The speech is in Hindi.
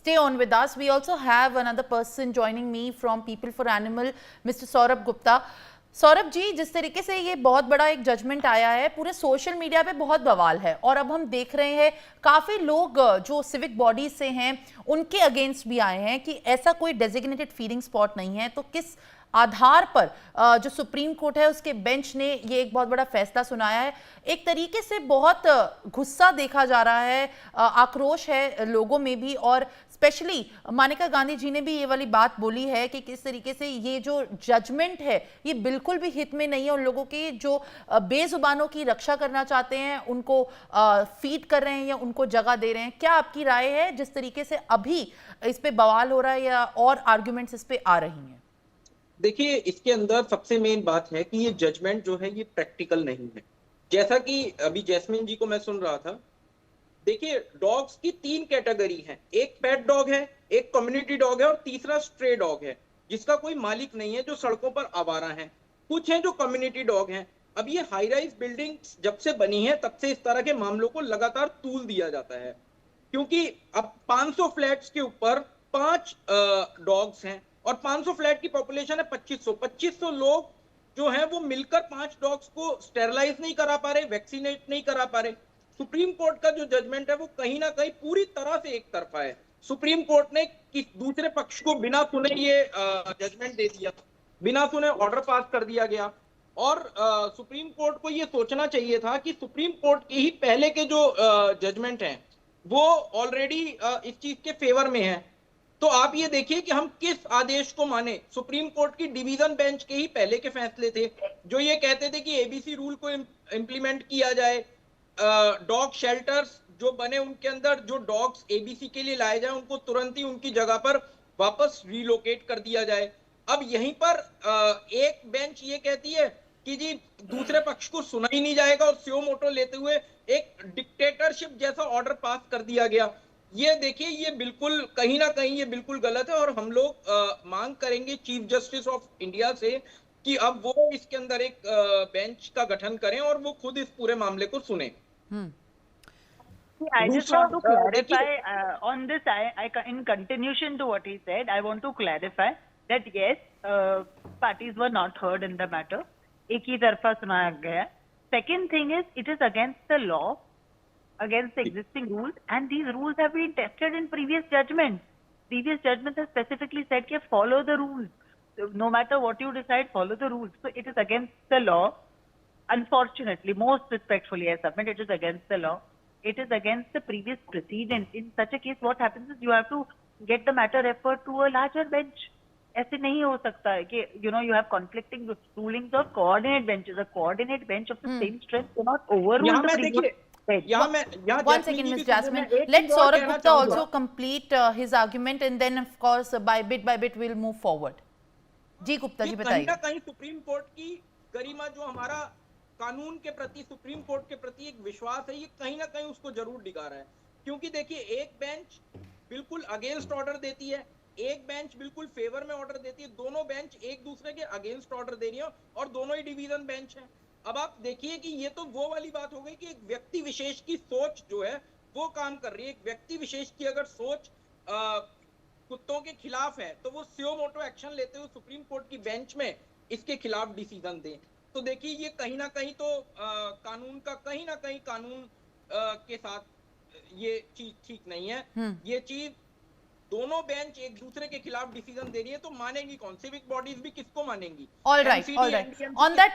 Stay on with us. We also have another person joining me from People for Animal, Mr. Saurabh Gupta. Saurabh ji, जिस तरीके से ये बहुत बड़ा एक जजमेंट आया है, पूरे सोशल मीडिया पे बहुत बवाल है और अब हम देख रहे हैं काफी लोग जो सिविक बॉडीज से हैं उनके अगेंस्ट भी आए हैं कि ऐसा कोई डेजिग्नेटेड फीडिंग स्पॉट नहीं है. तो किस आधार पर जो सुप्रीम कोर्ट है उसके बेंच ने ये एक बहुत बड़ा फैसला सुनाया है. एक तरीके से बहुत गुस्सा देखा जा रहा है, आक्रोश है लोगों में भी, और स्पेशली मानिका गांधी जी ने भी ये वाली बात बोली है कि किस तरीके से ये जो जजमेंट है ये बिल्कुल भी हित में नहीं है. उन लोगों के जो बेजुबानों की रक्षा करना चाहते हैं उनको फीड कर रहे हैं या उनको जगह दे रहे हैं. क्या आपकी राय है जिस तरीके से अभी इस पे बवाल हो रहा है या और आर्ग्यूमेंट्स इस पे आ रही हैं? देखिए, इसके अंदर सबसे मेन बात है कि ये जजमेंट जो है ये प्रैक्टिकल नहीं है. जैसा कि अभी जैस्मिन जी को मैं सुन रहा था, देखिए डॉग्स की 3 कैटेगरी हैं. एक पेट डॉग है, एक कम्युनिटी डॉग है और तीसरा स्ट्रे डॉग है जिसका कोई मालिक नहीं है, जो सड़कों पर आवारा हैं. कुछ हैं जो कम्युनिटी डॉग हैं. अब ये हाई राइज बिल्डिंग्स जब से बनी है तब से इस तरह के मामलों को लगातार तूल दिया जाता है, क्योंकि अब 500 फ्लैट्स के ऊपर 5 डॉग्स हैं और 500 फ्लैट की पॉपुलेशन है 2500 लोग जो हैं वो मिलकर 5 डॉग्स को स्टेरलाइज नहीं करा पा रहे, वैक्सीनेट नहीं करा पा रहे. सुप्रीम कोर्ट का जो जजमेंट है वो कहीं ना कहीं पूरी तरह से एक तरफा है. सुप्रीम कोर्ट ने दूसरे पक्ष को बिना सुने ये जजमेंट दे दिया, बिना सुने ऑर्डर पास कर दिया गया. और सुप्रीम कोर्ट को ये सोचना चाहिए था कि सुप्रीम कोर्ट के ही पहले के जो जजमेंट हैं वो ऑलरेडी इस चीज के फेवर में है. तो आप ये देखिए कि हम किस आदेश को माने. सुप्रीम कोर्ट की डिवीजन बेंच के ही पहले के फैसले थे जो ये कहते थे कि एबीसी रूल को इंप्लीमेंट किया जाए, डॉग शेल्टर्स जो बने उनके अंदर जो डॉग्स एबीसी के लिए लाए जाए उनको तुरंत ही उनकी जगह पर वापस रिलोकेट कर दिया जाए. अब यहीं पर एक बेंच ये कहती है कि जी दूसरे पक्ष को सुना ही नहीं जाएगा और स्यो मोटो लेते हुए एक डिक्टेटरशिप जैसा ऑर्डर पास कर दिया गया. ये देखिए, ये बिल्कुल कहीं ना कहीं ये बिल्कुल गलत है और हम लोग मांग करेंगे चीफ जस्टिस ऑफ इंडिया से कि अब वो इसके अंदर एक बेंच का गठन करें और वो खुद इस पूरे मामले को सुने. I just want to clarify on this. In continuation to what he said, I want to clarify that yes, parties were not heard in the matter. एक ही तरफा सुनाया गया. Second thing is, it is against the law, against the existing rules, and these rules have been tested in previous judgments. Previous judgments have specifically said that follow the rules. No matter what you decide, follow the rules. So it is against the law. Unfortunately, most respectfully, I submit it is against the law. It is against the previous precedent. In such a case, what happens is you have to get the matter referred to a larger bench. ऐसे नहीं हो सकता है कि you have conflicting rulings of coordinate benches. A coordinate bench of the same strength cannot overrule the previous. One second, Ms. Jasmine. Let Saurabh Gupta also complete his argument, and then, of course, by bit, we'll move forward. जी गुप्ता जी बताइए. कहीं ना कहीं सुप्रीम कोर्ट की गरिमा, जो हमारा कानून के प्रति, सुप्रीम कोर्ट के प्रति एक विश्वास है, ये कहीं ना कहीं उसको जरूर डिगा रहा है. क्योंकि देखिए, एक बेंच बिल्कुल अगेंस्ट ऑर्डर देती है, एक बेंच बिल्कुल फेवर में ऑर्डर देती है. दोनों बेंच एक दूसरे के अगेंस्ट ऑर्डर दे रही है और दोनों ही डिवीजन बेंच है. अब आप देखिए कि ये तो वो वाली बात हो गई कि एक व्यक्ति विशेष की सोच जो है वो काम कर रही है. एक व्यक्ति विशेष की अगर सोच कुत्तों के खिलाफ है तो वो स्यो मोटो एक्शन लेते हुए सुप्रीम कोर्ट की बेंच में इसके खिलाफ डिसीजन दें. तो देखिए, ये कहीं ना कहीं तो कानून का, कहीं ना कहीं कानून के साथ ये चीज ठीक नहीं है. ये चीज दोनों बेंच एक दूसरे के खिलाफ डिसीजन दे रही है तो मानेंगी कौन? सिविक बॉडीज भी किसको मानेंगी? All right. On that